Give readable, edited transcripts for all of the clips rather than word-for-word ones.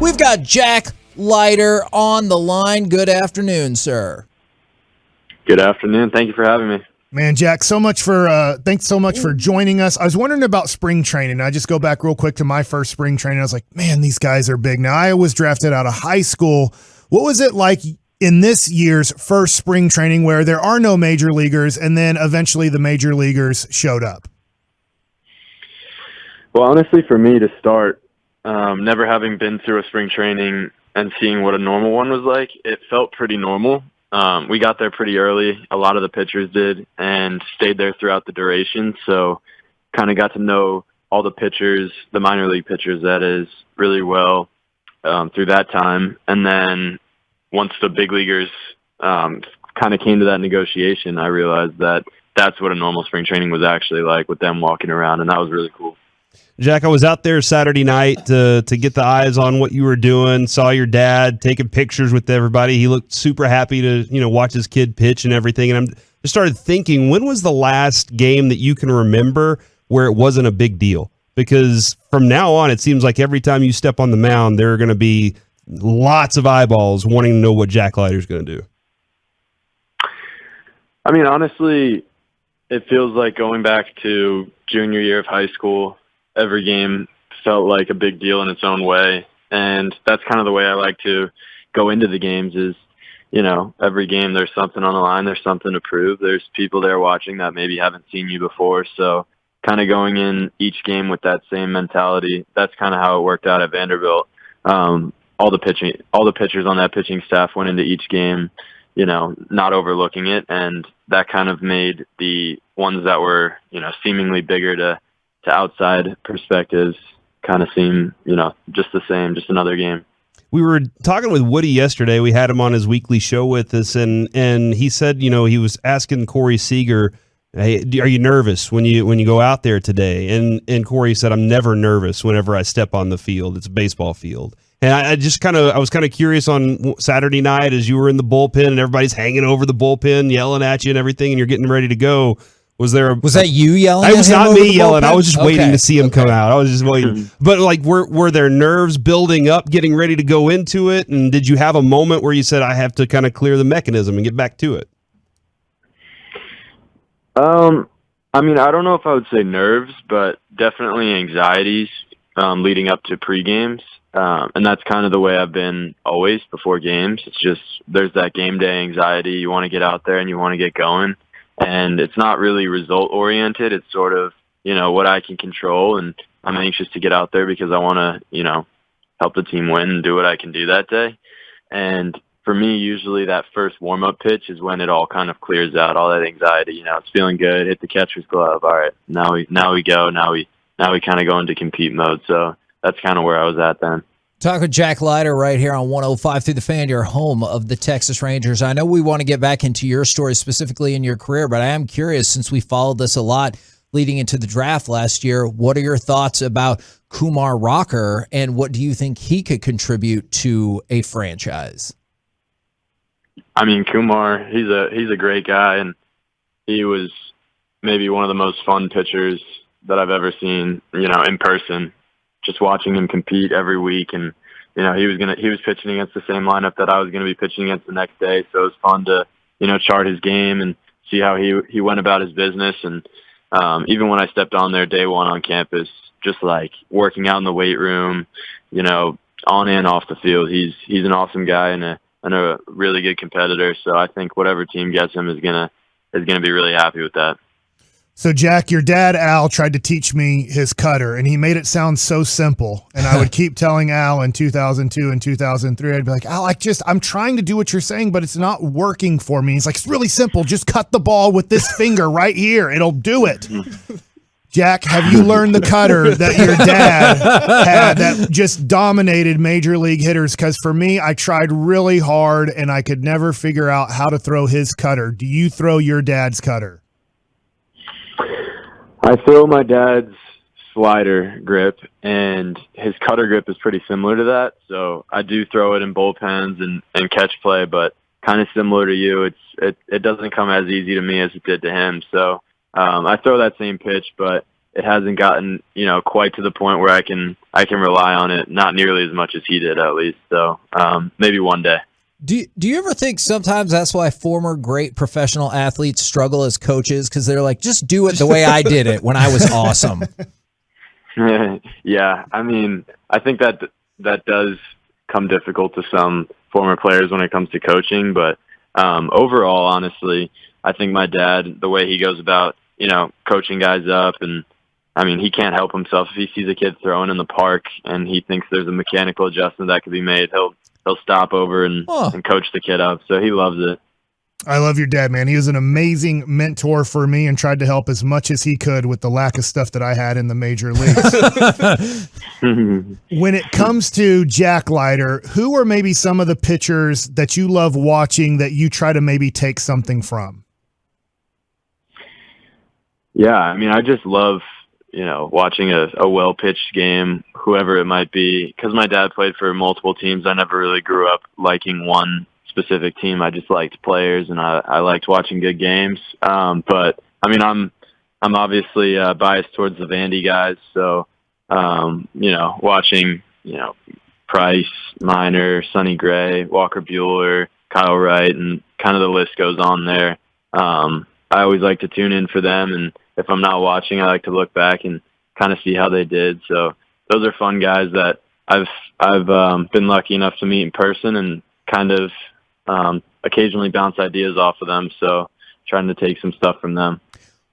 We've got Jack Leiter on the line. Good afternoon, sir. Good afternoon. Thank you for having me. Man, Jack, thanks so much for joining us. I was wondering about spring training. I just go back real quick to my first spring training. I was like, man, these guys are big. Now, I was drafted out of high school. What was it like in this year's first spring training where there are no major leaguers and then eventually the major leaguers showed up? Well, honestly, for me to start, never having been through a spring training and seeing what a normal one was like, it felt pretty normal. We got there pretty early. A lot of the pitchers did, and stayed there throughout the duration. So kind of got to know all the pitchers, the minor league pitchers, that is, really well through that time. And then once the big leaguers kind of came to that negotiation, I realized that that's what a normal spring training was actually like, with them walking around, and that was really cool. Jack, I was out there Saturday night to get the eyes on what you were doing. Saw your dad taking pictures with everybody. He looked super happy to watch his kid pitch and everything. And I just started thinking, when was the last game that you can remember where it wasn't a big deal? Because from now on, it seems like every time you step on the mound, there are going to be lots of eyeballs wanting to know what Jack Leiter's going to do. I mean, honestly, it feels like going back to junior year of high school. Every game felt like a big deal in its own way. And that's kind of the way I like to go into the games is, every game there's something on the line. There's something to prove. There's people there watching that maybe haven't seen you before. So kind of going in each game with that same mentality, that's kind of how it worked out at Vanderbilt. All the pitchers on that pitching staff went into each game, not overlooking it. And that kind of made the ones that were, seemingly bigger to outside perspectives kind of seem, just the same, just another game. We were talking with Woody yesterday. We had him on his weekly show with us, and he said, he was asking Corey Seager, hey, are you nervous when you go out there today? And Corey said, I'm never nervous whenever I step on the field. It's a baseball field. And I was kind of curious on Saturday night as you were in the bullpen and everybody's hanging over the bullpen, yelling at you and everything, and you're getting ready to go. Was that you yelling? It was not me yelling. Bullpen? I was just waiting to see him come out. I was just waiting. But were there nerves building up, getting ready to go into it? And did you have a moment where you said, I have to kind of clear the mechanism and get back to it? I mean, I don't know if I would say nerves, but definitely anxieties leading up to pre-games. And that's kind of the way I've been always before games. It's just there's that game day anxiety. You want to get out there and you want to get going. And it's not really result oriented. It's sort of, what I can control. And I'm anxious to get out there because I want to, help the team win and do what I can do that day. And for me, usually that first warm up pitch is when it all kind of clears out, all that anxiety. It's feeling good. Hit the catcher's glove. All right, now we go. Now we kind of go into compete mode. So that's kind of where I was at then. Talk with Jack Leiter right here on 105 through the Fan, your home of the Texas Rangers. I know we want to get back into your story specifically in your career, but I am curious, since we followed this a lot leading into the draft last year, what are your thoughts about Kumar Rocker, and what do you think he could contribute to a franchise? I mean, Kumar, he's a great guy, and he was maybe one of the most fun pitchers that I've ever seen, in person. Just watching him compete every week, and he was pitching against the same lineup that I was going to be pitching against the next day. So it was fun to chart his game and see how he went about his business. And even when I stepped on there day one on campus, just like working out in the weight room, on and off the field, he's an awesome guy and a really good competitor. So I think whatever team gets him is gonna be really happy with that. So, Jack, your dad, Al, tried to teach me his cutter, and he made it sound so simple. And I would keep telling Al in 2002 and 2003, I'd be like, Al, I'm trying to do what you're saying, but it's not working for me. He's like, it's really simple. Just cut the ball with this finger right here. It'll do it. Jack, have you learned the cutter that your dad had that just dominated major league hitters? Because for me, I tried really hard, and I could never figure out how to throw his cutter. Do you throw your dad's cutter? I throw my dad's slider grip, and his cutter grip is pretty similar to that. So I do throw it in bullpens and catch play, but kind of similar to you. It doesn't come as easy to me as it did to him. So I throw that same pitch, but it hasn't gotten, quite to the point where I can rely on it, not nearly as much as he did, at least. So maybe one day. Do you ever think sometimes that's why former great professional athletes struggle as coaches? Because they're like, just do it the way I did it when I was awesome. Yeah, I mean, I think that does come difficult to some former players when it comes to coaching. But overall, honestly, I think my dad, the way he goes about, coaching guys up, and I mean, he can't help himself. If he sees a kid throwing in the park and he thinks there's a mechanical adjustment that could be made, he'll stop over and coach the kid up. So he loves it. I love your dad, man. He was an amazing mentor for me and tried to help as much as he could with the lack of stuff that I had in the major leagues. When it comes to Jack Leiter, who are maybe some of the pitchers that you love watching that you try to maybe take something from? Yeah, I mean, I just love, watching a well-pitched game, whoever it might be. Because my dad played for multiple teams, I never really grew up liking one specific team. I just liked players, and I liked watching good games. But I mean, I'm obviously biased towards the Vandy guys. So, watching, Price, Minor, Sonny Gray, Walker Buehler, Kyle Wright, and kind of the list goes on there. I always like to tune in for them, and if I'm not watching, I like to look back and kind of see how they did. So those are fun guys that I've been lucky enough to meet in person and kind of occasionally bounce ideas off of them. So trying to take some stuff from them.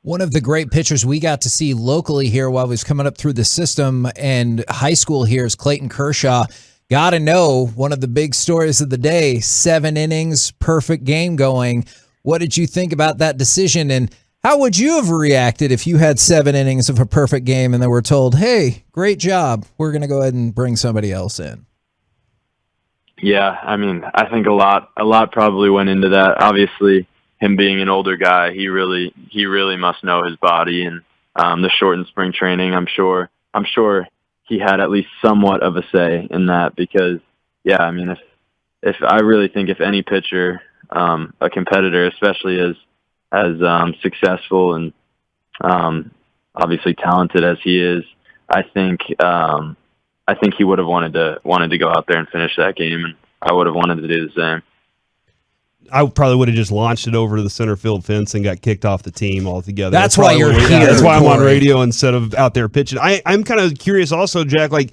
One of the great pitchers we got to see locally here while he was coming up through the system and high school here is Clayton Kershaw. Got to know one of the big stories of the day, 7 innings, perfect game going. What did you think about that decision, and how would you have reacted if you had 7 innings of a perfect game and they were told, hey, great job, we're going to go ahead and bring somebody else in? Yeah, I mean, I think a lot probably went into that. Obviously, him being an older guy, he really must know his body, and the shortened spring training, I'm sure he had at least somewhat of a say in that, because yeah, I mean, if I really think if any pitcher, a competitor, especially as successful and obviously talented as he is, I think he would have wanted to go out there and finish that game, and I would have wanted to do the same. I probably would have just launched it over to the center field fence and got kicked off the team altogether. That's why you're here. That's why I'm on radio instead of out there pitching. I'm kind of curious also, Jack, like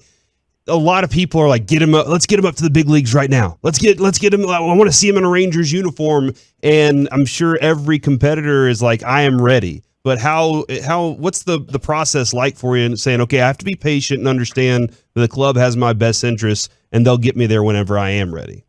a lot of people are like, get him up. Let's get him up to the big leagues right now. Let's get him. I want to see him in a Rangers uniform. And I'm sure every competitor is like, I am ready. But what's the process like for you in saying, okay, I have to be patient and understand that the club has my best interests and they'll get me there whenever I am ready?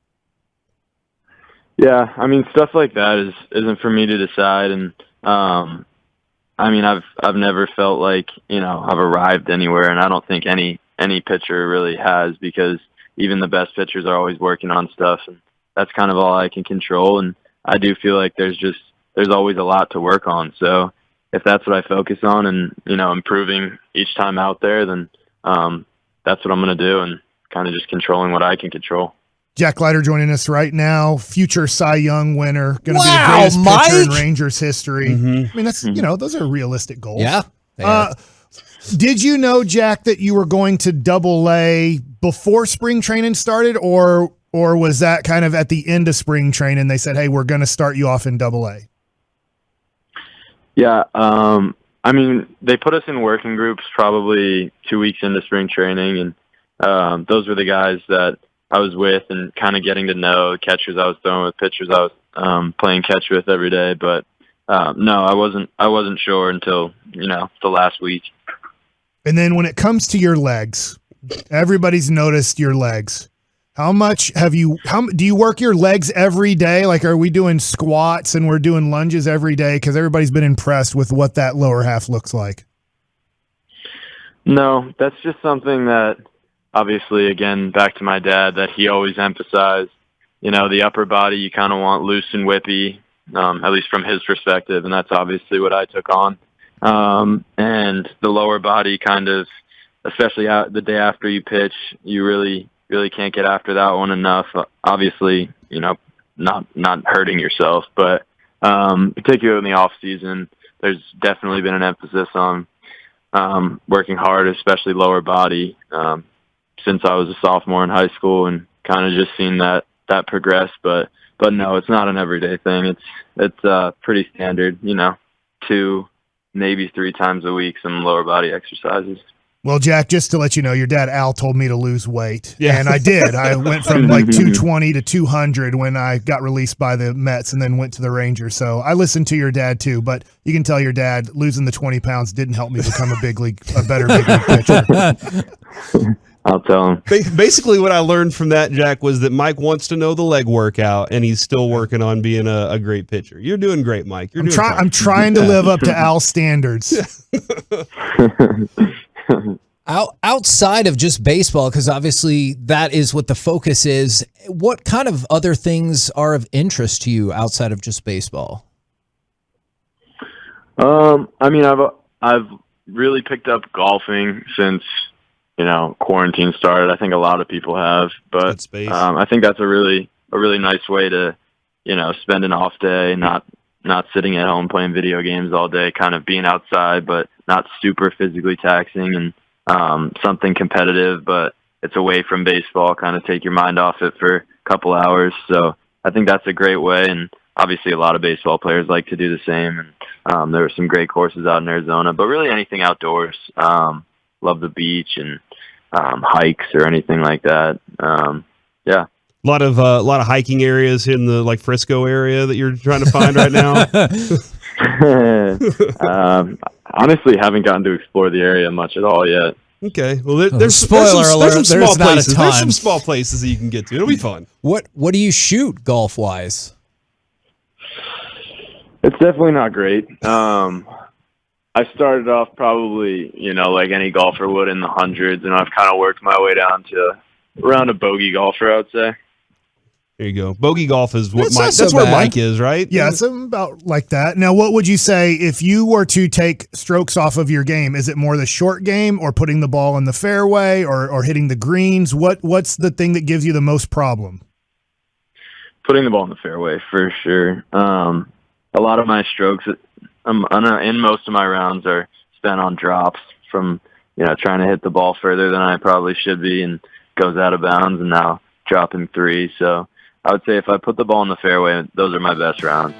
Yeah, I mean, stuff like that isn't for me to decide, and I mean, I've never felt like I've arrived anywhere, and I don't think any pitcher really has, because even the best pitchers are always working on stuff, and that's kind of all I can control. And I do feel like there's always a lot to work on. So if that's what I focus on, and improving each time out there, then that's what I'm going to do, and kind of just controlling what I can control. Jack Leiter joining us right now, future Cy Young winner, going to be the greatest pitcher in Rangers history. Mm-hmm. I mean, that's those are realistic goals. Yeah. Did you know, Jack, that you were going to Double-A before spring training started, or was that kind of at the end of spring training? They said, "Hey, we're going to start you off in Double-A." Yeah. I mean, they put us in working groups probably 2 weeks into spring training, and those were the guys that I was with and kind of getting to know catchers I was throwing with, pitchers I was playing catch with every day. But no, I wasn't sure until the last week. And then when it comes to your legs, everybody's noticed your legs. How do you work your legs every day? Like, are we doing squats and we're doing lunges every day? Because everybody's been impressed with what that lower half looks like. No, that's just something that, obviously, again, back to my dad, that he always emphasized. The upper body you kind of want loose and whippy, at least from his perspective, and that's obviously what I took on. And the lower body kind of, especially the day after you pitch, you really can't get after that one enough. Obviously, not hurting yourself, but particularly in the off season, there's definitely been an emphasis on working hard, especially lower body, since I was a sophomore in high school, and kind of just seen that progress. But no, it's not an everyday thing. It's pretty standard, 2, maybe 3 times a week, some lower body exercises. Well, Jack, just to let you know, your dad, Al, told me to lose weight. Yeah. And I did. I went from like 220 to 200 when I got released by the Mets and then went to the Rangers. So I listened to your dad too, but you can tell your dad losing the 20 pounds didn't help me become a better big league pitcher. I'll tell him. Basically, what I learned from that, Jack, was that Mike wants to know the leg workout, and he's still working on being a great pitcher. You're doing great, Mike. I'm trying to live up to Al's standards. Outside of just baseball, because obviously that is what the focus is, what kind of other things are of interest to you outside of just baseball? I mean, I've really picked up golfing since quarantine started. I think a lot of people have, but I think that's a really nice way to spend an off day, not sitting at home playing video games all day, kind of being outside, but not super physically taxing, and something competitive, but it's away from baseball, kind of take your mind off it for a couple hours. So I think that's a great way, and obviously a lot of baseball players like to do the same. And there are some great courses out in Arizona, but really anything outdoors. Love the beach and hikes or anything like that. Yeah. A lot of hiking areas in the Frisco area that you're trying to find right now. Honestly, haven't gotten to explore the area much at all yet. Okay, well, there's spoiler alert. There's some small places. Not a ton. There's some small places that you can get to. It'll be fun. What do you shoot golf wise? It's definitely not great. I started off probably, like any golfer would, in the hundreds, and I've kind of worked my way down to around a bogey golfer, I would say. There you go. Bogey golf is what that's where Mike is, right? Yeah, it's about like that. Now, what would you say if you were to take strokes off of your game? Is it more the short game, or putting the ball in the fairway, or hitting the greens? What's the thing that gives you the most problem? Putting the ball in the fairway, for sure. A lot of my strokes in most of my rounds are spent on drops from, trying to hit the ball further than I probably should be, and goes out of bounds, and now dropping 3. So I would say if I put the ball in the fairway, those are my best rounds.